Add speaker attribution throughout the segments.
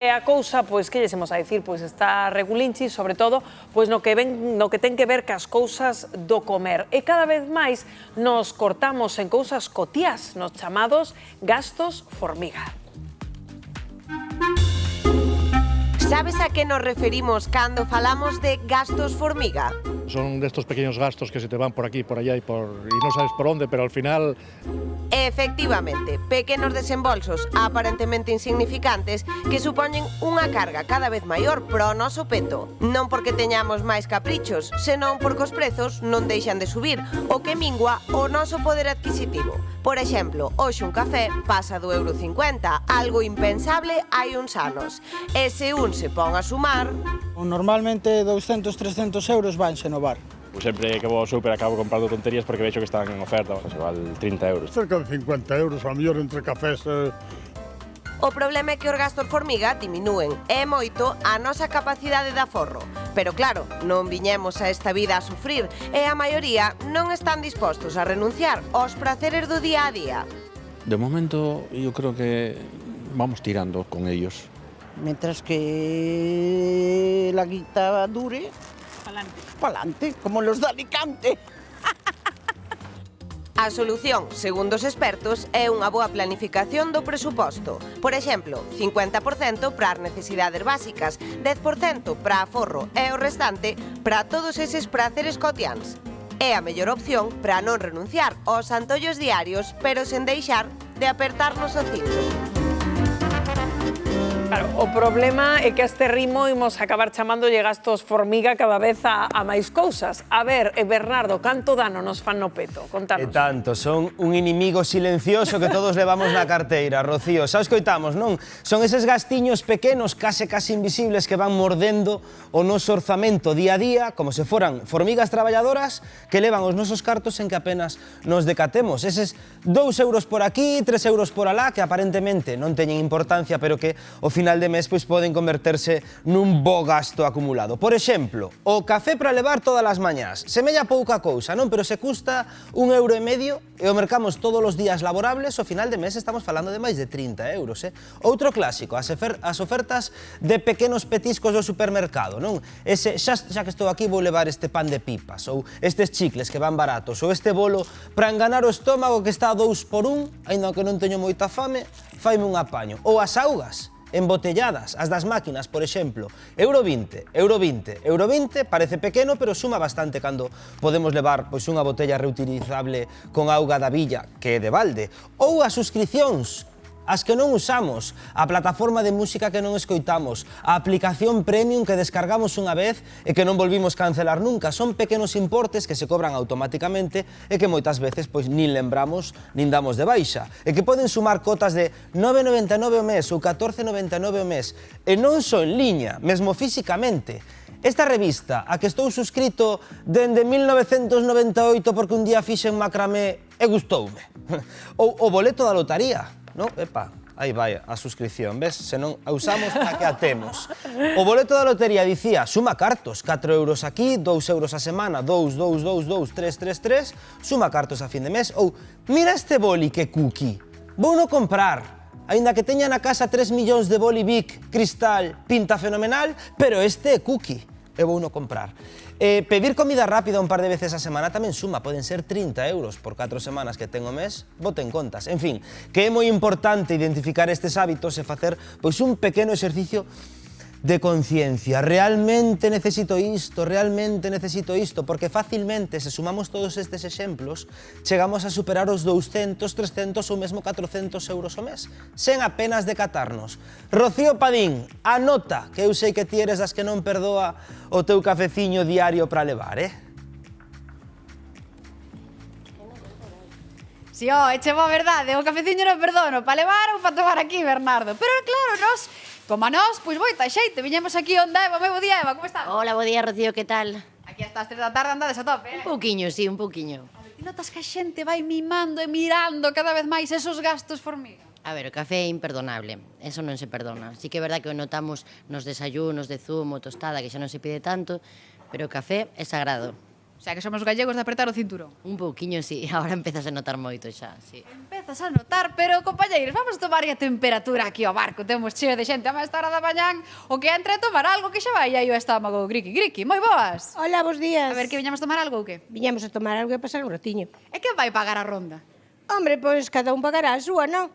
Speaker 1: E a cousa, pois, que lles imos a dicir, pois está regulinchi, sobre todo, pois no que ten que ver cas cousas do comer. E cada vez máis nos cortamos en cousas cotiás, nos chamados gastos formiga.
Speaker 2: Sabes a que nos referimos cando falamos de gastos formiga?
Speaker 3: Son de estos pequeños gastos que se te van por aquí, por allá y no sabes por dónde, pero al final...
Speaker 2: Efectivamente, pequenos desembolsos aparentemente insignificantes que supoñen unha carga cada vez maior pro noso peto. Non porque teñamos máis caprichos, senón porque os prezos non deixan de subir, o que mingua o noso poder adquisitivo. Por exemplo, hoxe un café pasa do €1,50, algo impensable hai uns anos. E se un se pon a sumar...
Speaker 4: Normalmente 200-300 euros vanse no bar.
Speaker 5: Pues sempre que vou ao súper acabo comprando tonterías porque vexo que están en oferta, pues igual 30 euros.
Speaker 6: Cerca de 50 euros, a mellor entre cafés.
Speaker 2: O problema é que os gastos formiga diminúen e moito a nosa capacidade de aforro. Pero claro, non viñemos a esta vida a sufrir e a maioría non están dispostos a renunciar aos praceres do día a día.
Speaker 7: De momento, yo creo que vamos tirando con ellos.
Speaker 8: Mientras que la guita dure, pa'lante, como los de Alicante.
Speaker 2: A solución, segundo os expertos, é unha boa planificación do presuposto. Por exemplo, 50% para as necesidades básicas, 10% para aforro e o restante para todos eses praceres cotiáns. É a mellor opción para non renunciar aos antollos diarios, pero sen deixar de apertarnos o cinto.
Speaker 1: Claro, o problema é que a este ritmo imos acabar chamándolle gastos formiga cada vez a máis cousas. A ver, Bernardo, canto dano nos fan no peto? Contanos.
Speaker 9: E tanto, son un inimigo silencioso que todos levamos na carteira, Rocío. Xa os coitamos, non? Son eses gastiños pequenos, case invisibles, que van mordendo o noso orzamento día a día, como se foran formigas traballadoras que levan os nosos cartos en que apenas nos decatemos. Eses 2 euros por aquí, 3 euros por alá, que aparentemente non teñen importancia, pero que ao final de mes pois poden converterse nun bo gasto acumulado. Por exemplo, o café para levar todas as mañás. Semella pouca cousa, non? Pero se custa €1,50 e o mercamos todos os días laborables, ao final de mes estamos falando de máis de 30 euros, Outro clásico, as ofertas de pequenos petiscos do supermercado, non? Ese, xa que estou aquí, vou levar este pan de pipas, ou estes chicles que van baratos, ou este bolo para enganar o estómago que está a 2 por 1, aínda que non teño moita fame, faime un apaño. Ou as augas embotelladas, as das máquinas, por exemplo, €1,20, €1,20, parece pequeno, pero suma bastante cando podemos levar pois unha botella reutilizable con auga da villa, que é de balde. Ou as suscricións, as que non usamos, a plataforma de música que non escoitamos, a aplicación premium que descargamos unha vez e que non volvimos cancelar nunca. Son pequenos importes que se cobran automáticamente e que moitas veces pois nin lembramos nin damos de baixa. E que poden sumar cotas de 9,99 o mes ou 14,99 o mes. E non só en liña, mesmo físicamente. Esta revista, a que estou suscrito dende 1998 porque un día fixen macramé e gustoume. Ou o boleto da lotaría. No, epa, aí vai a suscripción, ves? Se non a usamos, a que a temos. O boleto da lotería dicía, suma cartos, 4 euros aquí, 2 euros a semana, 2, 2, 2, 2, 3, 3, 3, suma cartos a fin de mes. Ou, mira este boli que cookie, vou no comprar. Aínda que teña na casa 3 millóns de boli Bic, cristal, pinta fenomenal, pero este é cookie, e vou no comprar. Pedir comida rápida un par de veces a semana tamén suma, poden ser 30 euros por 4 semanas que ten o mes, boten contas. En fin, que é moi importante identificar estes hábitos e facer pois un pequeno exercicio de conciencia. Realmente necesito isto, porque facilmente, se sumamos todos estes exemplos, chegamos a superar os 200, 300 ou mesmo 400 euros ao mes, sen apenas decatarnos. Rocío Padín, anota, que eu sei que ti eres das que non perdoa o teu cafeciño diario para levar,
Speaker 10: Si, eche boa verdade, o cafeciño non perdono, para levar ou para tomar aquí, Bernardo. Pero claro, como a nós, pois moita xeite, viñemos aquí onde Eva, moi bo día, Eva, como estás?
Speaker 11: Hola, bo día, Rocío, que tal?
Speaker 10: Aquí hasta as 3 da tarde andades a tope,
Speaker 11: Un pouquiño, sí, un pouquiño.
Speaker 10: Ti notas que a xente vai mimando e mirando cada vez máis esos gastos formiga?
Speaker 11: A ver, o café é imperdonable, eso non se perdona. Sí que é verdad que o notamos nos desayunos de zumo, tostada, que xa non se pide tanto, pero o café é sagrado.
Speaker 10: O sea, que somos gallegos de apretar o cinturón.
Speaker 11: Un pouquiño, sí. Ahora empezas a notar moito xa, sí.
Speaker 10: Empezas a notar, pero, compañeiros, vamos tomar a temperatura aquí ao barco. Temos cheo de xente a máis hora da mañán. O que entre a tomar algo que xa vai aí o estómago. Griqui, griqui, moi boas.
Speaker 12: Hola, bos días.
Speaker 10: A ver, que viñamos tomar algo ou que?
Speaker 12: Viñamos a tomar algo e pasar un ratiño.
Speaker 10: E quen vai pagar a ronda?
Speaker 12: Hombre, pois cada un pagará a súa, non?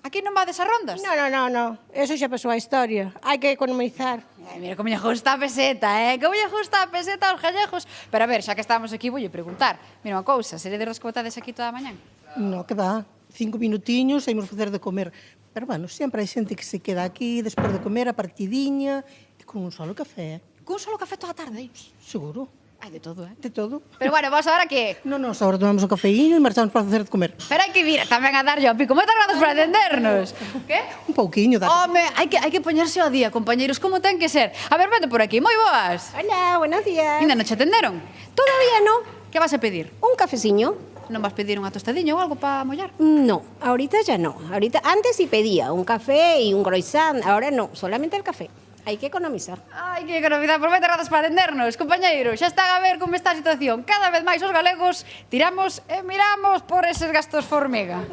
Speaker 10: Aquí non vades a rondas?
Speaker 12: No. Eso xa pasou a historia. Hai que economizar.
Speaker 10: Mira como lle gusta a peseta, Como lle gusta a peseta aos gallegos. Pero a ver, xa que estamos aquí, voulle preguntar. Mira unha cousa, seredes os que botades aquí toda a mañán?
Speaker 4: No, que va. 5 minutiños e imos facer de comer. Pero, bueno, sempre hai xente que se queda aquí despois de comer a partidiña e con un solo café.
Speaker 10: Cun solo café toda a tarde?
Speaker 4: Seguro.
Speaker 10: Hai de todo,
Speaker 4: De todo.
Speaker 10: Pero bueno, vos ahora que?
Speaker 4: Non, agora tomamos o cafeíño e marchamos para facer de comer.
Speaker 10: Pero hai que vir tamén a darlle ao pico. Moitas grazas por atendernos. Que?
Speaker 4: Un pouquiño, dá.
Speaker 10: Home, hai que poñerse ao día, compañeiros, como ten que ser. A ver, vete por aquí, moi boas.
Speaker 12: Hola, buenos días.
Speaker 10: Ainda non che atenderon?
Speaker 12: Todavía no.
Speaker 10: Que vas a pedir?
Speaker 12: Un cafeciño.
Speaker 10: Non vas pedir unha tostadiña ou algo para mollar?
Speaker 12: No, ahorita ya no. Antes sí pedía un café y un croissant. Ahora no, solamente el café. Hay que economizar.
Speaker 10: Ai, que economizar, por moitas grazas para atendernos, compañeiros. Xa están a ver como está a situación. Cada vez máis os galegos tiramos e miramos por eses gastos formiga.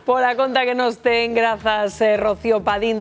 Speaker 1: Por a conta que nos ten, grazas, Rocío Padín.